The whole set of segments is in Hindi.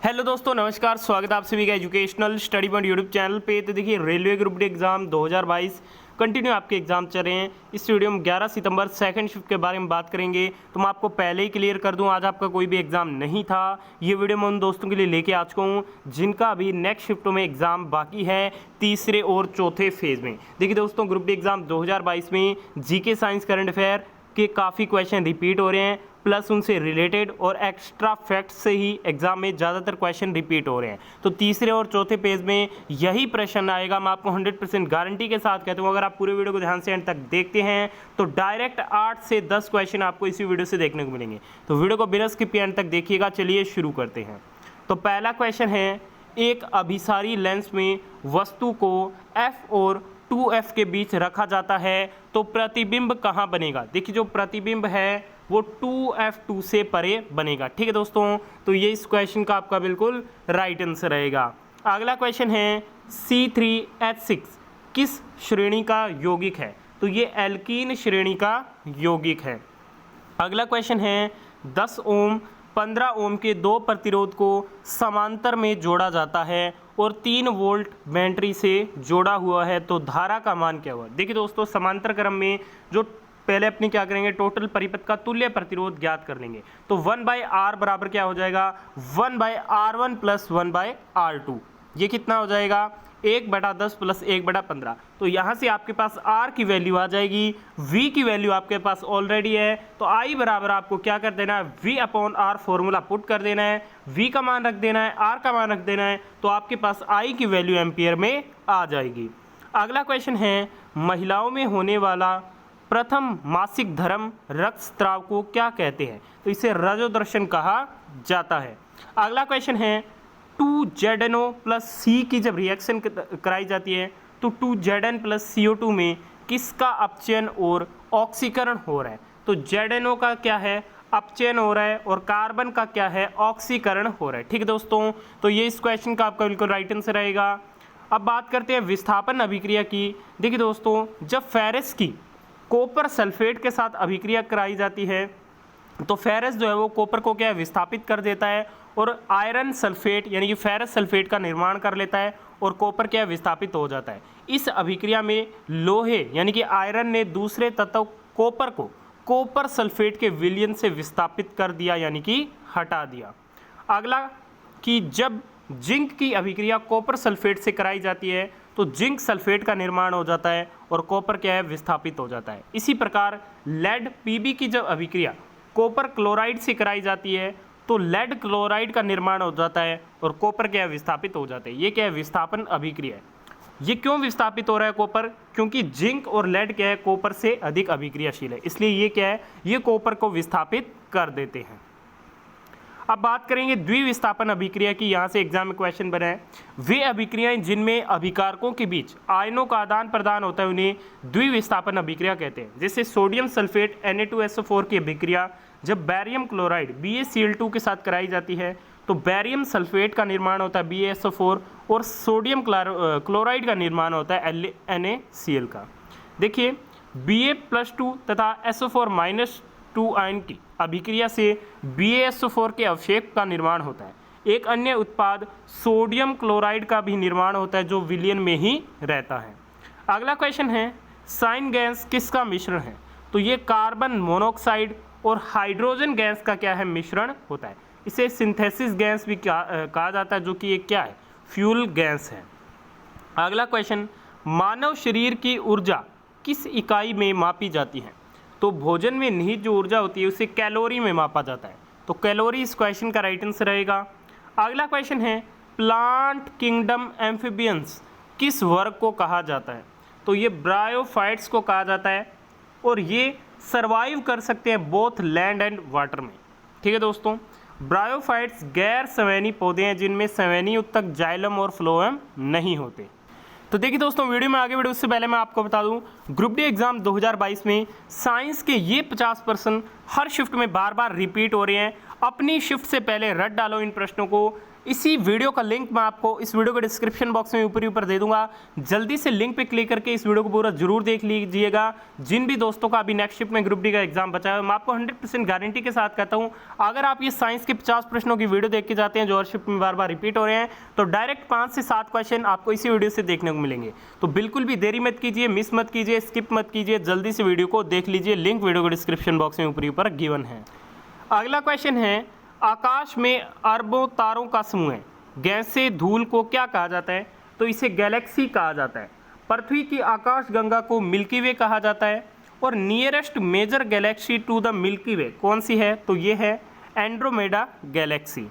हेलो दोस्तों, नमस्कार। स्वागत है आप सभी का educational study point YouTube channel पे। तो देखिए, railway group D exam 2022 continue आपके एग्जाम चल रहे हैं। इस वीडियो में 11 सितंबर सेकंड शिफ्ट के बारे में बात करेंगे। तो मैं आपको पहले ही क्लियर कर दूं, आज आपका कोई भी एग्जाम नहीं था। ये वीडियो मैं उन दोस्तों के लिए लेके आ चुका हूँ जिनका अभी नेक्स्ट शिफ्टों में एग्जाम बाकी है, तीसरे और चौथे फेज़ में। देखिए दोस्तों, ग्रुप डी एग्ज़ाम 2022 में जीके, साइंस, करंट अफेयर के काफ़ी क्वेश्चन रिपीट हो रहे हैं, प्लस उनसे रिलेटेड और एक्स्ट्रा फैक्ट्स से ही एग्जाम में ज़्यादातर क्वेश्चन रिपीट हो रहे हैं। तो तीसरे और चौथे पेज में यही प्रश्न आएगा, मैं आपको 100% गारंटी के साथ कहता हूँ। अगर आप पूरे वीडियो को ध्यान से एंड तक देखते हैं तो डायरेक्ट 8 से 10 क्वेश्चन आपको इसी वीडियो से देखने को मिलेंगे। तो वीडियो को बिना स्किप एंड तक देखिएगा। चलिए शुरू करते हैं। तो पहला क्वेश्चन है, एक अभिसारी लेंस में वस्तु को f और 2f के बीच रखा जाता है तो प्रतिबिंब कहाँ बनेगा। देखिए, जो प्रतिबिंब है वो 2f2 से परे बनेगा। ठीक है दोस्तों, तो ये इस क्वेश्चन का आपका बिल्कुल राइट आंसर रहेगा। अगला क्वेश्चन है, C3H6 किस श्रेणी का यौगिक है। तो ये एल्कीन श्रेणी का यौगिक है। अगला क्वेश्चन है, 10 ओम 15 ओम के दो प्रतिरोध को समांतर में जोड़ा जाता है और 3 वोल्ट बैटरी से जोड़ा हुआ है तो धारा का मान क्या हुआ। देखिए दोस्तों, समांतर क्रम में जो पहले अपनी क्या करेंगे, टोटल परिपथ का तुल्य प्रतिरोध ज्ञात कर लेंगे। तो 1/R बराबर क्या हो जाएगा, 1/R1 प्लस 1/R2। ये कितना हो जाएगा, 1/10 प्लस 1/15। तो यहाँ से आपके पास R की वैल्यू आ जाएगी, V की वैल्यू आपके पास ऑलरेडी है। तो I बराबर आपको क्या कर देना है, V/R फॉर्मूला पुट कर देना है, V का मान रख देना है, R का मान रख देना है, तो आपके पास I की वैल्यू एम्पियर में आ जाएगी। अगला क्वेश्चन है, महिलाओं में होने वाला प्रथम मासिक धर्म रक्तस्राव को क्या कहते हैं। तो इसे रजोदर्शन कहा जाता है। अगला क्वेश्चन है, 2ZNO प्लस C की जब रिएक्शन कराई जाती है तो 2ZN प्लस CO2 में किसका अपचयन और ऑक्सीकरण हो रहा है। तो ZNO का क्या है, अपचयन हो रहा है, और कार्बन का क्या है, ऑक्सीकरण हो रहा है। ठीक है दोस्तों, तो ये इस क्वेश्चन का आपका बिल्कुल राइट आंसर रहेगा। अब बात करते हैं विस्थापन अभिक्रिया की। देखिए दोस्तों, जब फेरस की कॉपर सल्फेट के साथ अभिक्रिया कराई जाती है तो फेरस जो है वो कॉपर को क्या है, विस्थापित कर देता है और आयरन सल्फेट यानी कि फेरस सल्फेट का निर्माण कर लेता है और कॉपर क्या है, विस्थापित हो जाता है। इस अभिक्रिया में लोहे यानी कि आयरन ने दूसरे तत्व कॉपर को कॉपर सल्फेट के विलयन से विस्थापित कर दिया यानी कि हटा दिया। अगला कि जब जिंक की अभिक्रिया कॉपर सल्फेट से कराई जाती है तो जिंक सल्फेट का निर्माण हो जाता है और कॉपर क्या है, विस्थापित हो जाता है। इसी प्रकार लेड Pb की जब अभिक्रिया कॉपर क्लोराइड से कराई जाती है तो लेड क्लोराइड का निर्माण हो जाता है और कॉपर क्या है, विस्थापित हो जाता है। ये क्या है, विस्थापन अभिक्रिया है। ये क्यों विस्थापित हो रहा है कॉपर, क्योंकि जिंक और लेड क्या है, कॉपर से अधिक अभिक्रियाशील है, इसलिए ये क्या है, ये कॉपर को विस्थापित कर देते हैं। अब बात करेंगे द्विविस्थापन अभिक्रिया की। यहाँ से एग्जाम में क्वेश्चन बना है, वे अभिक्रियाएं जिनमें अभिकारकों के बीच आयनों का आदान प्रदान होता है उन्हें द्विविस्थापन अभिक्रिया कहते हैं। जैसे सोडियम सल्फेट Na2SO4 की अभिक्रिया जब बैरियम क्लोराइड BaCl2 के साथ कराई जाती है तो बैरियम सल्फेट का निर्माण होता है BaSO4 और सोडियम क्लोराइड का निर्माण होता है NaCl का। देखिए, Ba+2 तथा SO4-2 आयन की अभिक्रिया से BaSO4 के अवशेष का निर्माण होता है। एक अन्य उत्पाद सोडियम क्लोराइड का भी निर्माण होता है जो विलयन में ही रहता है। अगला क्वेश्चन है, साइन गैस किसका मिश्रण है। तो ये कार्बन मोनोऑक्साइड और हाइड्रोजन गैस का क्या है, मिश्रण होता है। इसे सिंथेसिस गैस भी कहा जाता है, जो कि एक क्या है, फ्यूल गैस है। अगला क्वेश्चन, मानव शरीर की ऊर्जा किस इकाई में मापी जाती है। तो भोजन में निहित जो ऊर्जा होती है उसे कैलोरी में मापा जाता है। तो कैलोरी इस क्वेश्चन का राइट आंसर रहेगा। अगला क्वेश्चन है, प्लांट किंगडम एम्फीबियंस किस वर्ग को कहा जाता है। तो ये ब्रायोफाइट्स को कहा जाता है और ये सर्वाइव कर सकते हैं बोथ लैंड एंड वाटर में। ठीक है दोस्तों, ब्रायोफाइट्स गैर संवहनी पौधे हैं जिनमें संवहनी उत्तक, जाइलम और फ्लोएम नहीं होते। तो देखिए दोस्तों, वीडियो में आगे बढ़े उससे पहले मैं आपको बता दूं, ग्रुप डी एग्जाम 2022 में साइंस के ये 50% हर शिफ्ट में बार बार रिपीट हो रहे हैं। अपनी शिफ्ट से पहले रट डालो इन प्रश्नों को। इसी वीडियो का लिंक मैं आपको इस वीडियो के डिस्क्रिप्शन बॉक्स में ऊपर दे दूंगा। जल्दी से लिंक पे क्लिक करके इस वीडियो को पूरा जरूर देख लीजिएगा। जिन भी दोस्तों का अभी नेक्स्ट शिफ्ट में ग्रुप डी का एग्जाम बचा है, मैं आपको 100% गारंटी के साथ कहता हूं, अगर आप ये साइंस के 50 प्रश्नों की वीडियो देख के जाते हैं जो हर शिफ्ट में बार बार रिपीट हो रहे हैं, तो डायरेक्ट 5 से 7 क्वेश्चन आपको इसी वीडियो से देखने को मिलेंगे। तो बिल्कुल भी देरी मत कीजिए, मिस मत कीजिए, स्किप मत कीजिए, जल्दी से वीडियो को देख लीजिए। लिंक वीडियो के डिस्क्रिप्शन बॉक्स में ऊपर गिवन है। अगला क्वेश्चन है, आकाश में अरबों तारों का समूह है, गैसें धूल को क्या कहा जाता है? तो इसे गैलेक्सी कहा जाता है। पृथ्वी की आकाश गंगा को मिल्की वे कहा जाता है। और nearest major galaxy to the milky way कौन सी है? तो ये है एंड्रोमेडा गैलेक्सी।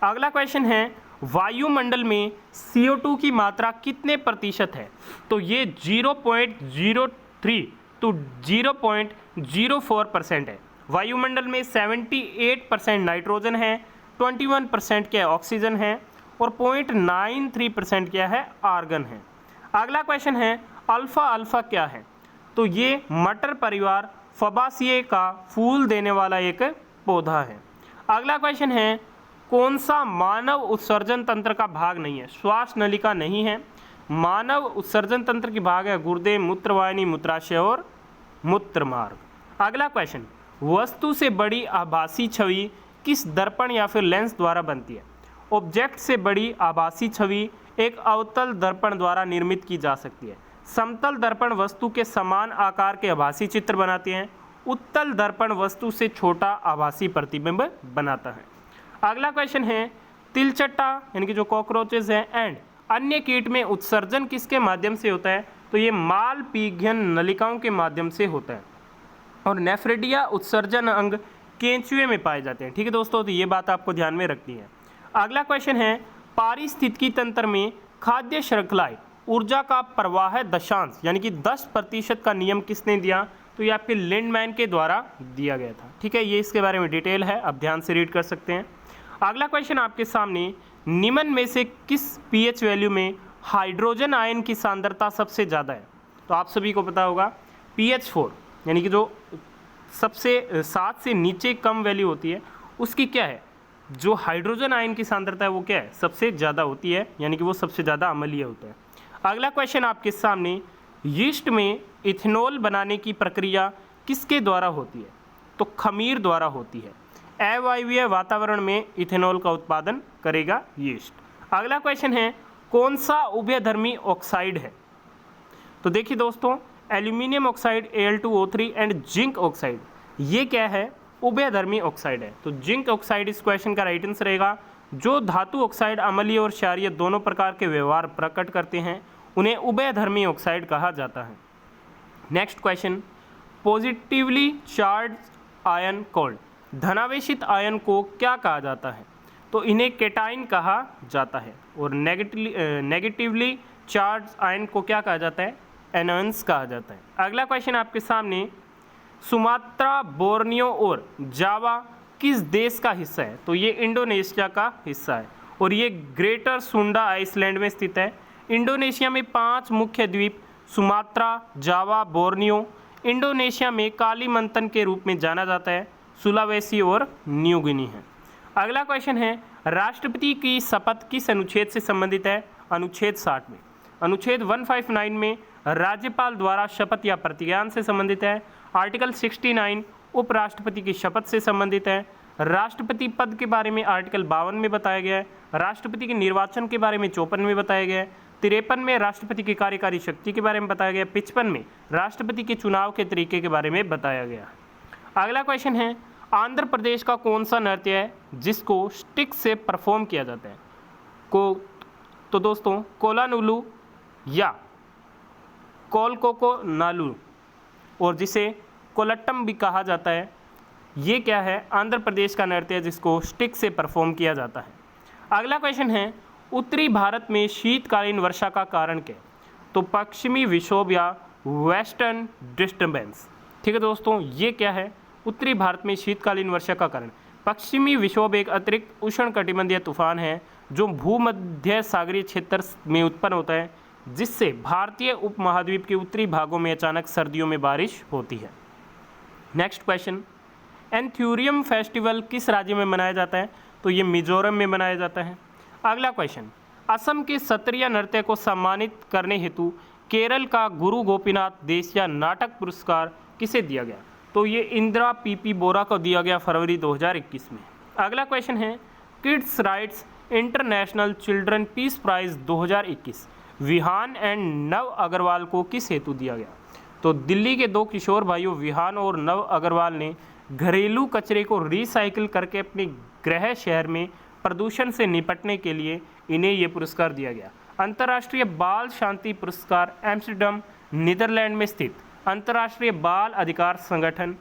अगला क्वेश्चन है, वायुमंडल में CO2 की मात्रा कितने प्रतिशत है? तो ये 0.03 टू 0.04% है। वायुमंडल में 78% नाइट्रोजन है, 21% क्या ऑक्सीजन है और 0.93% क्या है? आर्गन है। अगला क्वेश्चन है, अल्फा अल्फा क्या है? तो ये मटर परिवार फबासिए का फूल देने वाला एक पौधा है। अगला क्वेश्चन है, कौन सा मानव उत्सर्जन तंत्र का भाग नहीं है? श्वास नलिका नहीं है। मानव उत्सर्जन तंत्र की भाग है गुर्दे, मूत्रवाहिनी, मूत्राशय और मूत्रमार्ग। अगला क्वेश्चन, वस्तु से बड़ी आभासी छवि किस दर्पण या फिर लेंस द्वारा बनती है? ऑब्जेक्ट से बड़ी आभासी छवि एक अवतल दर्पण द्वारा निर्मित की जा सकती है। समतल दर्पण वस्तु के समान आकार के आभासी चित्र बनाते हैं। उत्तल दर्पण वस्तु से छोटा आभासी प्रतिबिंब बनाता है। अगला क्वेश्चन है, तिलचट्टा यानी कि जो कॉकरोचेस हैं एंड अन्य कीट में उत्सर्जन किसके माध्यम से होता है? तो ये मालपीघ्यन नलिकाओं के माध्यम से होता है। और नेफ्रेडिया उत्सर्जन अंग केंचुए में पाए जाते हैं। ठीक है दोस्तों, तो ये बात आपको ध्यान में रखनी है। अगला क्वेश्चन है, पारिस्थितिकी तंत्र में खाद्य श्रृंखलाएं ऊर्जा का प्रवाह दशांश यानी कि 10% का नियम किसने दिया? तो ये आपके लिंडमैन के द्वारा दिया गया था। ठीक है, ये इसके बारे में डिटेल है, आप ध्यान से रीड कर सकते हैं। अगला क्वेश्चन आपके सामने, निम्न में से किस pH वैल्यू में हाइड्रोजन आयन की सांद्रता सबसे ज़्यादा है? तो आप सभी को पता होगा pH 4 यानी कि जो सबसे 7 से नीचे कम वैल्यू होती है उसकी क्या है? जो हाइड्रोजन आयन की सांद्रता है वो क्या है? सबसे ज़्यादा होती है, यानी कि वो सबसे ज़्यादा अम्लीय होता है। अगला क्वेश्चन आपके सामने, यीस्ट में इथेनॉल बनाने की प्रक्रिया किसके द्वारा होती है? तो खमीर द्वारा होती है। अवायवीय वातावरण में इथेनॉल का उत्पादन करेगा यीस्ट। अगला क्वेश्चन है, कौन सा उभयधर्मी ऑक्साइड है? तो देखिए दोस्तों, aluminium oxide Al2O3 and zinc oxide, ये क्या है? उभयधर्मी ऑक्साइड है। तो जिंक ऑक्साइड इस क्वेश्चन का राइट आंसर रहेगा। जो धातु ऑक्साइड अम्लीय और क्षारीय दोनों प्रकार के व्यवहार प्रकट करते हैं उन्हें उभयधर्मी ऑक्साइड कहा जाता है। Next question, positively charge ion called, धनावेशित आयन को क्या कहा जाता है? तो इन्हें केटाइन कहा जाता है। और नेगेटिवली चार्ज आयन को क्या कहा जाता है? एनॉन्स कहा जाता है। अगला क्वेश्चन आपके सामने, सुमात्रा, बोर्नियो और जावा किस देश का हिस्सा है? तो ये इंडोनेशिया का हिस्सा है और ये ग्रेटर सुंडा आइसलैंड में स्थित है। इंडोनेशिया में 5 मुख्य द्वीप सुमात्रा, जावा, बोर्नियो, इंडोनेशिया में कालीमंतन के रूप में जाना जाता है, सुलावेसी और न्यू गिनी है। अगला क्वेश्चन है, राष्ट्रपति की शपथ किस अनुच्छेद से संबंधित है? अनुच्छेद 60 में। अनुच्छेद 159 में राज्यपाल द्वारा शपथ या प्रतिज्ञान से संबंधित है। आर्टिकल 69 उपराष्ट्रपति की शपथ से संबंधित है। राष्ट्रपति पद के बारे में आर्टिकल 52 में बताया गया है। राष्ट्रपति के निर्वाचन के बारे में 54 में बताया गया है। 53 में राष्ट्रपति की कार्यकारी शक्ति के बारे में बताया गया। 55 में राष्ट्रपति के चुनाव के तरीके के बारे में बताया गया। अगला क्वेश्चन है, आंध्र प्रदेश का कौन सा नृत्य है जिसको स्टिक से परफॉर्म किया जाता है? तो दोस्तों, कोलानुलू या कोलकोको नालू और जिसे कोलट्टम भी कहा जाता है, ये क्या है? आंध्र प्रदेश का नृत्य है जिसको स्टिक से परफॉर्म किया जाता है। अगला क्वेश्चन है, उत्तरी भारत में शीतकालीन वर्षा का कारण क्या है? तो पश्चिमी विक्षोभ या वेस्टर्न डिस्टर्बेंस। ठीक है दोस्तों, ये क्या है? उत्तरी भारत में शीतकालीन वर्षा का कारण पश्चिमी विक्षोभ एक अतिरिक्त उष्णकटिबंधीय तूफान है जो भूमध्य सागरीय क्षेत्र में उत्पन्न होता है, जिससे भारतीय उपमहाद्वीप के उत्तरी भागों में अचानक सर्दियों में बारिश होती है। नेक्स्ट क्वेश्चन, एंथ्यूरियम फेस्टिवल किस राज्य में मनाया जाता है? तो ये मिजोरम में मनाया जाता है। अगला क्वेश्चन, असम के सत्रिय नृत्य को सम्मानित करने हेतु केरल का गुरु गोपीनाथ देसिया नाटक पुरस्कार किसे दिया गया? तो ये इंदिरा पीपी बोरा को दिया गया फरवरी 2021 में। अगला क्वेश्चन है, kids rights international children peace prize 2021 Vihaan and Nav Agarwal को किस हेतु दिया गया? तो दिल्ली के दो किशोर भाइयों विहान और नव अग्रवाल ने घरेलू कचरे को रिसाइकिल करके अपने गृह शहर में प्रदूषण से निपटने के लिए इन्हें ये पुरस्कार दिया गया। अंतर्राष्ट्रीय बाल शांति पुरस्कार एम्स्टर्डम नीदरलैंड में स्थित अंतर्राष्ट्रीय बाल अधिकार संगठन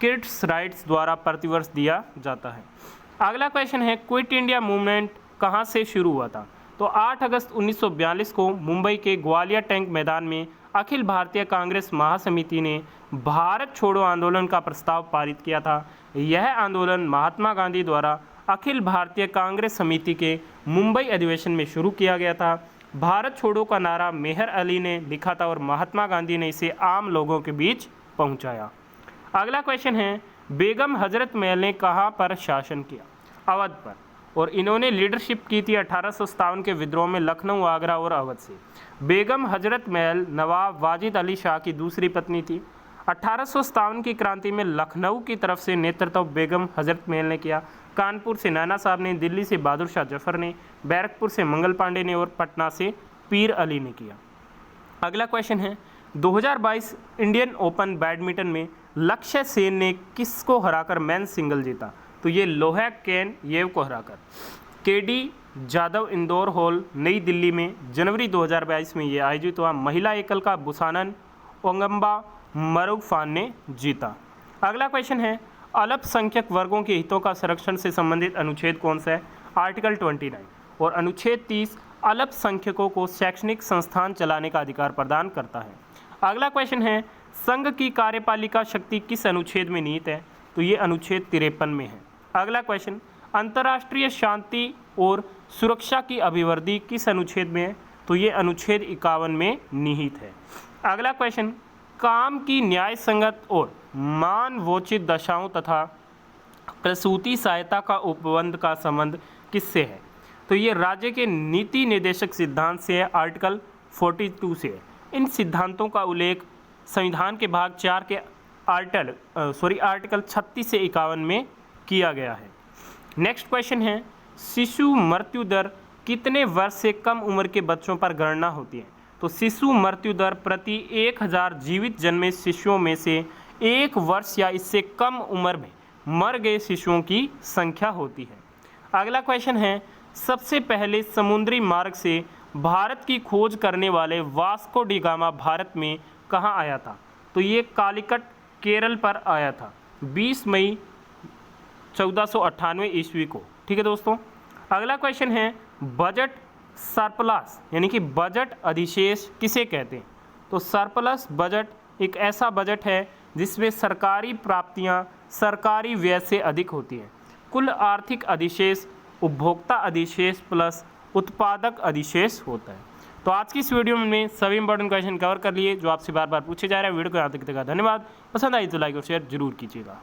किड्स राइट्स द्वारा प्रतिवर्ष दिया जाता है। अगला क्वेश्चन है, क्विट इंडिया मूवमेंट कहाँ से शुरू हुआ था? तो 8 अगस्त 1942 को मुंबई के ग्वालियर टैंक मैदान में अखिल भारतीय कांग्रेस महासमिति ने भारत छोड़ो आंदोलन का प्रस्ताव पारित किया था। यह आंदोलन महात्मा गांधी द्वारा अखिल भारतीय कांग्रेस समिति के मुंबई अधिवेशन में शुरू किया गया था। भारत छोड़ो का नारा मेहर अली ने लिखा था और महात्मा गांधी ने इसे आम लोगों के बीच पहुंचाया। अगला क्वेश्चन है, बेगम हजरत महल ने कहाँ पर शासन किया? अवध पर, और इन्होंने लीडरशिप की थी 1857 के विद्रोह में लखनऊ, आगरा और अवध से। बेगम हजरत महल नवाब वाजिद अली शाह की दूसरी पत्नी थी। 1857 की क्रांति में लखनऊ की तरफ से नेतृत्व बेगम हजरत महल ने किया। कानपुर से नाना साहब ने, दिल्ली से बहादुर शाह जफर ने, बैरकपुर से मंगल पांडे ने और पटना से पीर अली ने किया। अगला क्वेश्चन है, 2022 इंडियन ओपन बैडमिंटन में लक्ष्य सेन ने किसको हराकर मेंस सिंगल जीता? तो ये लोहा केन येव को हराकर। केडी जादव इंदौर हॉल नई दिल्ली में जनवरी 2022 में ये आयोजित हुआ। महिला एकल का बुसानन ओंगम्बा मरुगफान ने जीता। अगला क्वेश्चन है, अल्पसंख्यक वर्गों के हितों का संरक्षण से संबंधित अनुच्छेद कौन सा है? आर्टिकल 29 और अनुच्छेद 30 अल्पसंख्यकों को शैक्षणिक संस्थान चलाने का अधिकार प्रदान करता है। अगला क्वेश्चन है, संघ की कार्यपालिका शक्ति किस अनुच्छेद में निहित है? तो ये अनुच्छेद 53 में है। अगला क्वेश्चन, अंतर्राष्ट्रीय शांति और सुरक्षा की अभिवृद्धि किस अनुच्छेद में है? तो ये अनुच्छेद 51 में निहित है। अगला क्वेश्चन, काम की न्याय संगत और मानवोचित दशाओं तथा प्रसूति सहायता का उपबंध का संबंध किससे है? तो ये राज्य के नीति निर्देशक सिद्धांत से है, आर्टिकल 42 से है। इन सिद्धांतों का उल्लेख संविधान के भाग 4 के आर्टिकल 36 से 51 में किया गया है। नेक्स्ट क्वेश्चन है, शिशु मृत्यु दर कितने वर्ष से कम उम्र के बच्चों पर गणना होती है? तो शिशु मृत्यु दर प्रति 1000 जीवित जन्मे शिशुओं में से 1 वर्ष या इससे कम उम्र में मर गए शिशुओं की संख्या होती है। अगला क्वेश्चन है, सबसे पहले समुद्री मार्ग से भारत की खोज करने वाले वास्को डी गामा भारत में कहाँ आया था? तो ये कालीकट केरल पर आया था 20 मई 1498 ईस्वी को। ठीक है दोस्तों। अगला क्वेश्चन है, बजट सरप्लस यानी कि बजट अधिशेष किसे कहते हैं? तो सरप्लस बजट एक ऐसा बजट है जिसमें सरकारी प्राप्तियां सरकारी व्यय से अधिक होती हैं। कुल आर्थिक अधिशेष उपभोक्ता अधिशेष प्लस उत्पादक अधिशेष होता है। तो आज की इस वीडियो में सभी इंपॉर्टेंट क्वेश्चन कवर कर लिए जो आपसे बार बार पूछे जा रहे हैं। वीडियो को यहाँ तक देखा, धन्यवाद। पसंद आई तो लाइक और शेयर जरूर कीजिएगा।